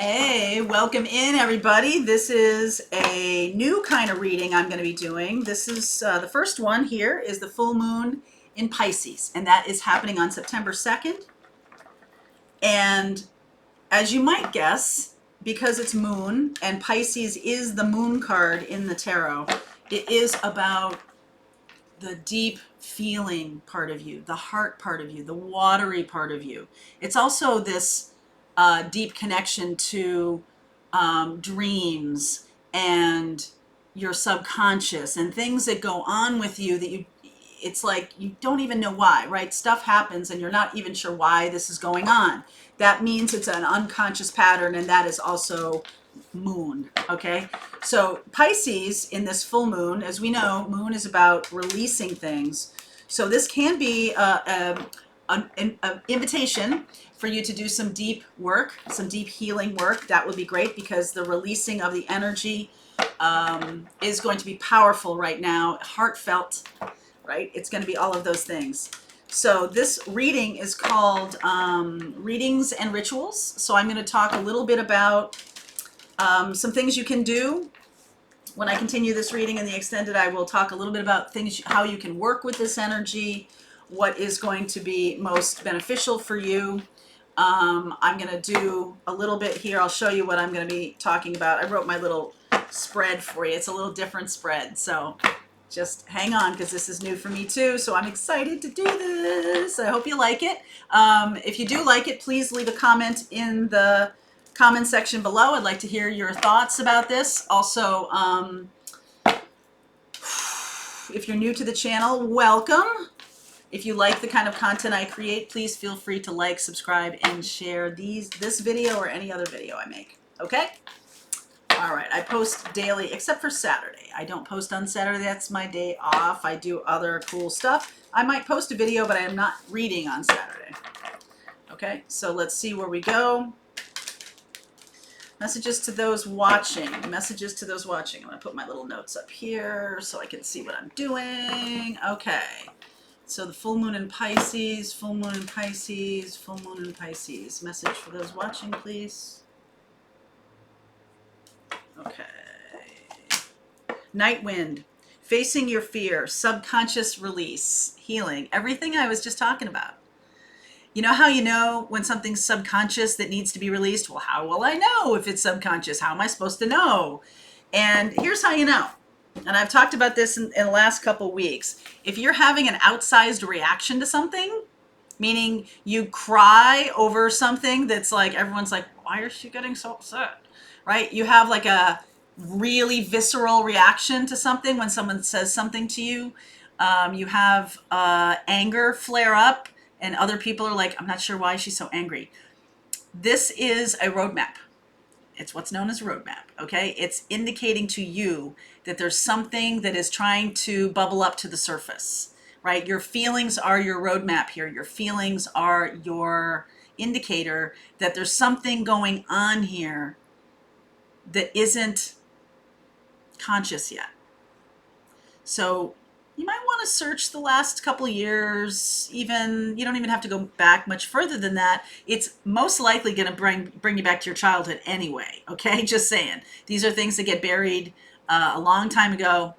Hey, welcome in everybody. This is a new kind of reading I'm going to be doing. This is the first one here is the full moon in Pisces, and that is happening on September 2nd. And as you might guess, because it's moon and Pisces is the moon card in the tarot, it is about the deep feeling part of you, the heart part of you, the watery part of you. It's also this deep connection to dreams and your subconscious and things that go on with you that it's like you don't even know why, right? Stuff happens and you're not even sure why this is going on. That means it's an unconscious pattern, and that is also moon. Okay, so Pisces in this full moon, as we know, moon is about releasing things. So this can be an invitation for you to do some deep work, some deep healing work. That would be great because the releasing of the energy is going to be powerful right now, heartfelt, right? It's going to be all of those things. So this reading is called Readings and Rituals. So I'm going to talk a little bit about some things you can do. When I continue this reading in the extended, I will talk a little bit about things, how you can work with this energy, what is going to be most beneficial for you. I'm going to do a little bit here. I'll show you what I'm going to be talking about. I wrote my little spread for you. It's a little different spread. So just hang on because this is new for me too. So I'm excited to do this. I hope you like it. If you do like it, please leave a comment in the comment section below. I'd like to hear your thoughts about this. Also, if you're new to the channel, welcome. If you like the kind of content I create, please feel free to like, subscribe, and share this video or any other video I make. Okay? All right, I post daily, except for Saturday. I don't post on Saturday. That's my day off. I do other cool stuff. I might post a video, but I am not reading on Saturday. Okay, so let's see where we go. Messages to those watching. Messages to those watching. I'm going to put my little notes up here so I can see what I'm doing. Okay. So the full moon in Pisces, full moon in Pisces, full moon in Pisces. Message for those watching, please. Okay. Night wind. Facing your fear. Subconscious release. Healing. Everything I was just talking about. You know how you know when something's subconscious that needs to be released? Well, how will I know if it's subconscious? How am I supposed to know? And here's how you know. And I've talked about this in the last couple weeks. If you're having an outsized reaction to something, meaning you cry over something that's like, everyone's like, why is she getting so upset? Right? You have like a really visceral reaction to something when someone says something to you. You have anger flare up. And other people are like, I'm not sure why she's so angry. This is a roadmap. It's what's known as a roadmap, okay? It's indicating to you that there's something that is trying to bubble up to the surface, right? Your feelings are your roadmap here. Your feelings are your indicator that there's something going on here that isn't conscious yet. So you might want to search the last couple of years. Even you don't even have to go back much further than that. It's most likely going to bring you back to your childhood anyway. Okay, just saying. These are things that get buried a long time ago,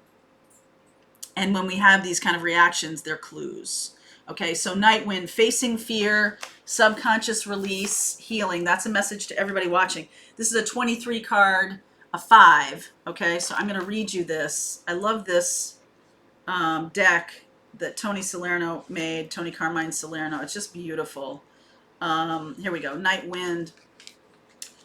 and when we have these kind of reactions, they're clues. Okay, so night wind, facing fear, subconscious release, healing. That's a message to everybody watching. This is a 23 card, a 5. Okay, so I'm going to read you this. I love this deck that Tony Carmine Salerno. It's just beautiful. Here we go. Night wind.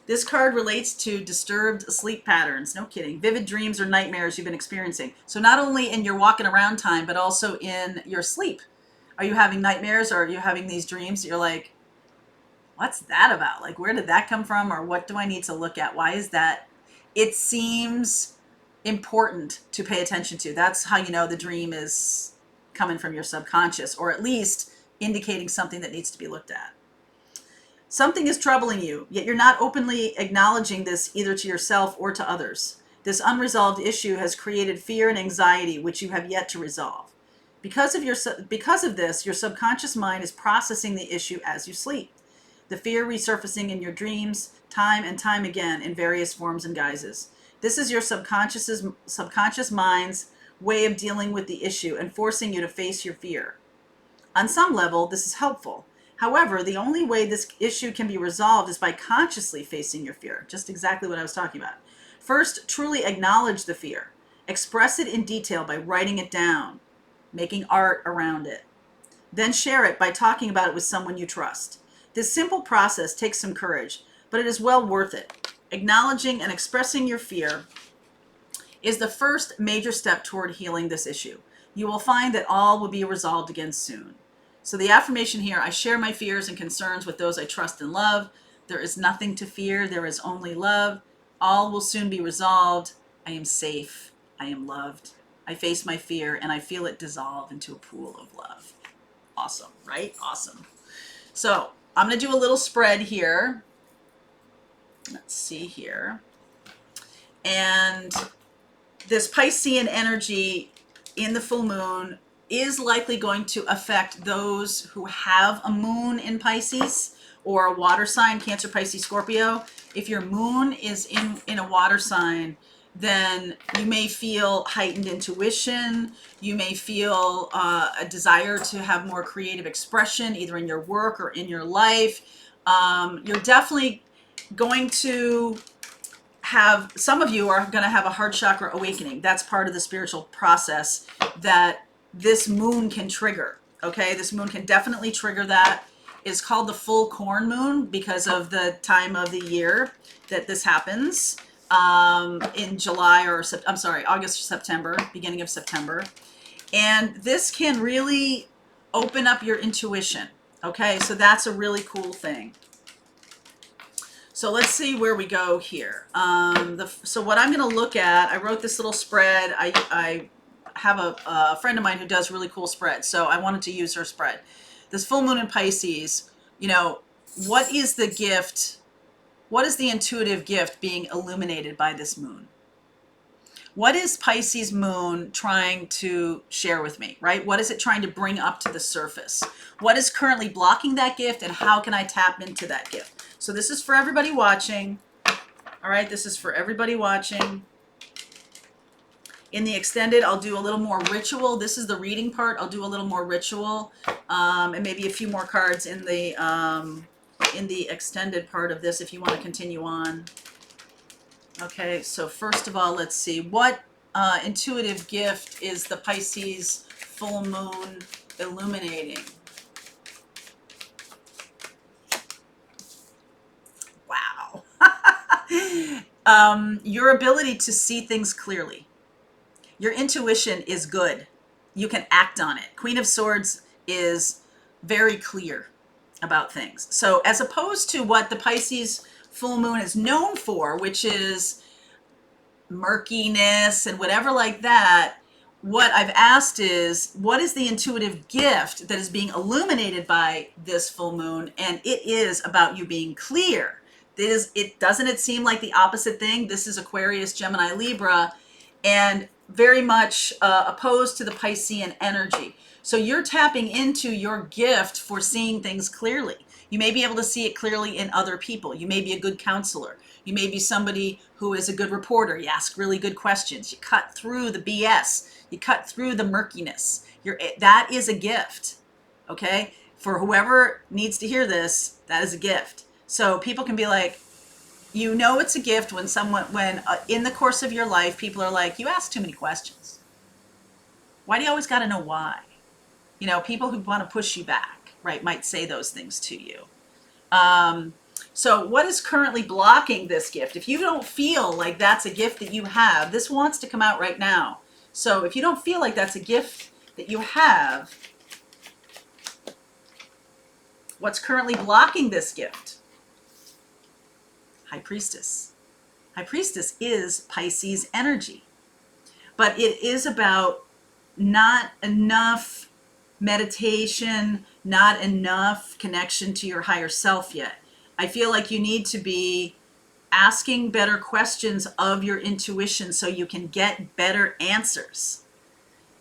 This card relates to disturbed sleep patterns. No kidding. Vivid dreams or nightmares you've been experiencing. So not only in your walking around time, but also in your sleep. Are you having nightmares, or are you having these dreams that you're like, what's that about? Like, where did that come from? Or what do I need to look at? Why is that? It seems important to pay attention to. That's how you know the dream is coming from your subconscious, or at least indicating something that needs to be looked at. Something is troubling you, yet you're not openly acknowledging this either to yourself or to others. This unresolved issue has created fear and anxiety, which you have yet to resolve. Because of this, your subconscious mind is processing the issue as you sleep. the fear resurfacing in your dreams time and time again in various forms and guises. This is your subconscious mind's way of dealing with the issue and forcing you to face your fear. On some level, this is helpful. However, the only way this issue can be resolved is by consciously facing your fear, just exactly what I was talking about. First, truly acknowledge the fear. Express it in detail by writing it down, making art around it. Then share it by talking about it with someone you trust. This simple process takes some courage, but it is well worth it. Acknowledging and expressing your fear is the first major step toward healing this issue. You will find that all will be resolved again soon. So the affirmation here, I share my fears and concerns with those I trust and love. There is nothing to fear. There is only love. All will soon be resolved. I am safe. I am loved. I face my fear and I feel it dissolve into a pool of love. Awesome, right? Awesome. So I'm going to do a little spread here. Let's see here. And this Piscean energy in the full moon is likely going to affect those who have a moon in Pisces or a water sign, Cancer, Pisces, Scorpio. If your moon is in a water sign, then you may feel heightened intuition. You may feel a desire to have more creative expression, either in your work or in your life. You're definitely going to have, some of you are going to have a heart chakra awakening. That's part of the spiritual process that this moon can trigger. Okay, this moon can definitely trigger that. It's called the full corn moon because of the time of the year that this happens, in July or August or September, beginning of September. And this can really open up your intuition. Okay, so that's a really cool thing. So let's see where we go here. So what I'm going to look at, I wrote this little spread. I have a friend of mine who does really cool spreads, so I wanted to use her spread. This full moon in Pisces, you know, what is the gift? What is the intuitive gift being illuminated by this moon? What is Pisces moon trying to share with me, right? What is it trying to bring up to the surface? What is currently blocking that gift, and how can I tap into that gift? So this is for everybody watching. All right, this is for everybody watching. In the extended, I'll do a little more ritual. This is the reading part. I'll do a little more ritual, and maybe a few more cards in the extended part of this if you want to continue on. Okay, so first of all, let's see. What intuitive gift is the Pisces full moon illuminating? Wow. Your ability to see things clearly. Your intuition is good. You can act on it. Queen of Swords is very clear about things. So as opposed to what the Pisces full moon is known for, which is murkiness and whatever like that, what I've asked is, what is the intuitive gift that is being illuminated by this full moon? And it is about you being clear. Doesn't it seem like the opposite thing? This is Aquarius, Gemini, Libra, and very much opposed to the Piscean energy. So you're tapping into your gift for seeing things clearly. You may be able to see it clearly in other people. You may be a good counselor. You may be somebody who is a good reporter. You ask really good questions. You cut through the BS. You cut through the murkiness. That is a gift, okay? For whoever needs to hear this, that is a gift. So people can be like, you know it's a gift when in the course of your life, people are like, you ask too many questions. Why do you always got to know why? You know, people who want to push you back, right, might say those things to you. So what is currently blocking this gift? If you don't feel like that's a gift that you have, this wants to come out right now. So if you don't feel like that's a gift that you have, what's currently blocking this gift? High Priestess. High Priestess is Pisces energy, but it is about not enough meditation, not enough connection to your higher self yet. I feel like you need to be asking better questions of your intuition so you can get better answers.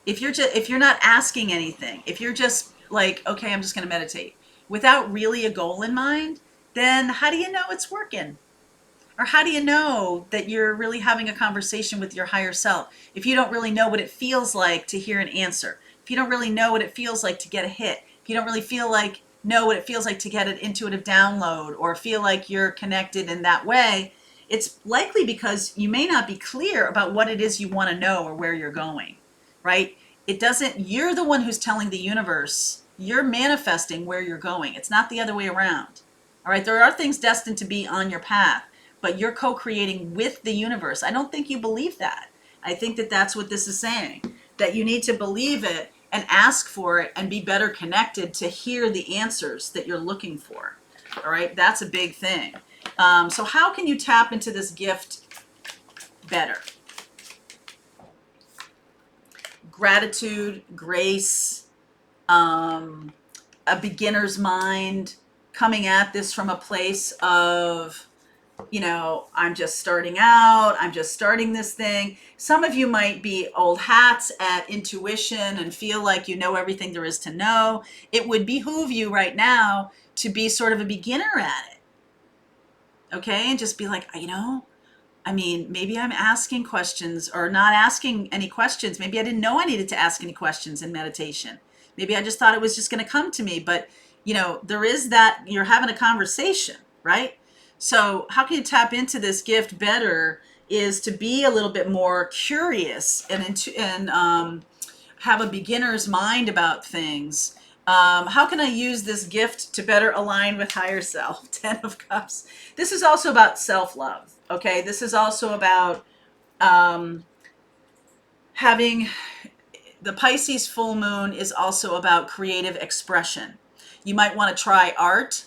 If you're not asking anything, if you're just like, okay, I'm just going to meditate without really a goal in mind, then how do you know it's working? Or how do you know that you're really having a conversation with your higher self if you don't really know what it feels like to hear an answer? If you don't really know what it feels like to get a hit, if you don't really know what it feels like to get an intuitive download or feel like you're connected in that way, it's likely because you may not be clear about what it is you want to know or where you're going, right? It doesn't, you're the one who's telling the universe, you're manifesting where you're going. It's not the other way around. All right, there are things destined to be on your path, but you're co-creating with the universe. I don't think you believe that. I think that that's what this is saying, that you need to believe it and ask for it and be better connected to hear the answers that you're looking for. All right, that's a big thing. So how can you tap into this gift better? Gratitude, grace, a beginner's mind, coming at this from a place of, I'm just starting out, I'm just starting this thing. Some of you might be old hats at intuition and feel like you know everything there is to know. It would behoove you right now to be sort of a beginner at it. Okay? And just be like, maybe I'm asking questions or not asking any questions. Maybe I didn't know I needed to ask any questions in meditation. Maybe I just thought it was just going to come to me. But, there is that, you're having a conversation, right? So how can you tap into this gift better is to be a little bit more curious and have a beginner's mind about things. How can I use this gift to better align with higher self? 10 of Cups. This is also about self-love. Okay, this is also about having the Pisces full moon is also about creative expression. You might want to try art.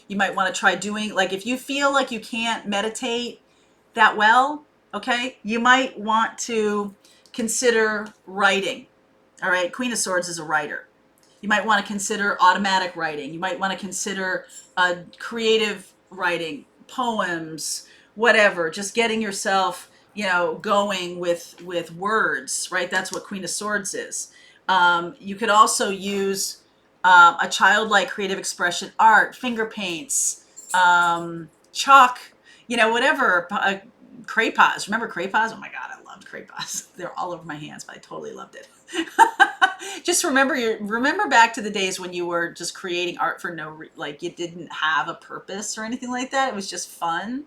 You might want to try doing, like, if you feel like you can't meditate that well, okay, you might want to consider writing. All right, Queen of Swords is a writer. You might want to consider automatic writing. You might want to consider creative writing, poems, whatever, just getting yourself, going with words, right? That's what Queen of Swords is. You could also use a childlike creative expression, art, finger paints, chalk, whatever, crayons. Remember crayons? Oh my God, I loved crayons. They're all over my hands, but I totally loved it. Just remember back to the days when you were just creating art for like, it didn't have a purpose or anything like that. It was just fun.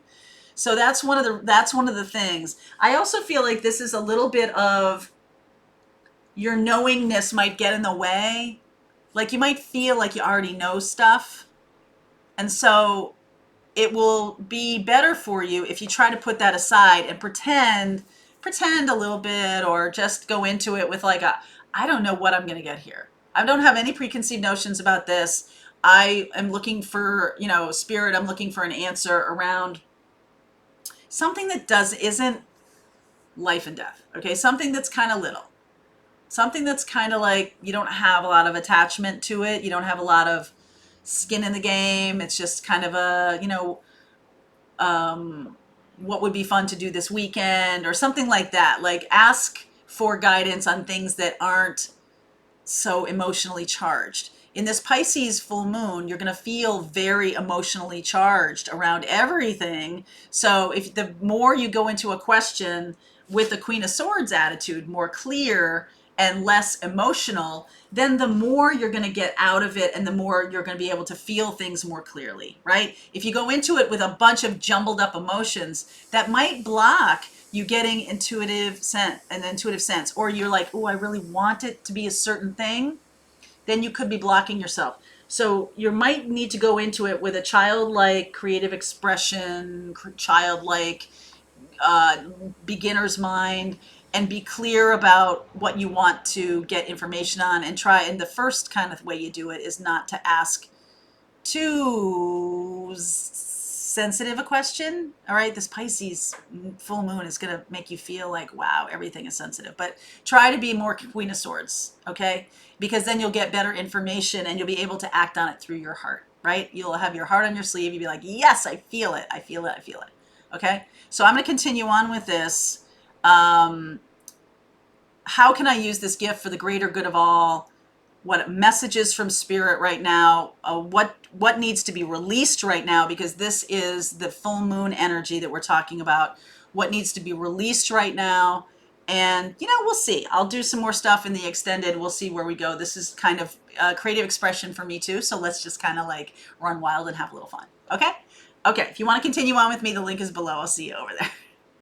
So that's one of the things. I also feel like this is a little bit of your knowingness might get in the way. Like, you might feel like you already know stuff. And so it will be better for you if you try to put that aside and pretend a little bit, or just go into it with like I don't know what I'm going to get here. I don't have any preconceived notions about this. I am looking for, spirit, I'm looking for an answer around something that isn't life and death. Okay. Something that's kind of little, something that's kind of like, you don't have a lot of attachment to it. You don't have a lot of skin in the game. It's just kind of a, what would be fun to do this weekend or something like that. Like, ask for guidance on things that aren't so emotionally charged. In this Pisces full moon, you're going to feel very emotionally charged around everything. So if the more you go into a question with the Queen of Swords attitude, more clear and less emotional, then the more you're going to get out of it and the more you're going to be able to feel things more clearly, right? If you go into it with a bunch of jumbled up emotions, that might block you getting an intuitive sense, or you're like, oh, I really want it to be a certain thing, then you could be blocking yourself. So you might need to go into it with a childlike creative expression, childlike beginner's mind, and be clear about what you want to get information on, and try. And the first kind of way you do it is not to ask too sensitive a question. All right, this Pisces full moon is going to make you feel like, wow, everything is sensitive. But try to be more Queen of Swords, okay? Because then you'll get better information and you'll be able to act on it through your heart, right? You'll have your heart on your sleeve. You'll be like, yes, I feel it. I feel it. I feel it. Okay? So I'm going to continue on with this. How can I use this gift for the greater good of all? what messages from spirit right now, what needs to be released right now, because this is the full moon energy that we're talking about. What needs to be released right now. And, we'll see. I'll do some more stuff in the extended. We'll see where we go. This is kind of creative expression for me too. So let's just kind of like run wild and have a little fun. Okay? Okay. If you want to continue on with me, the link is below. I'll see you over there.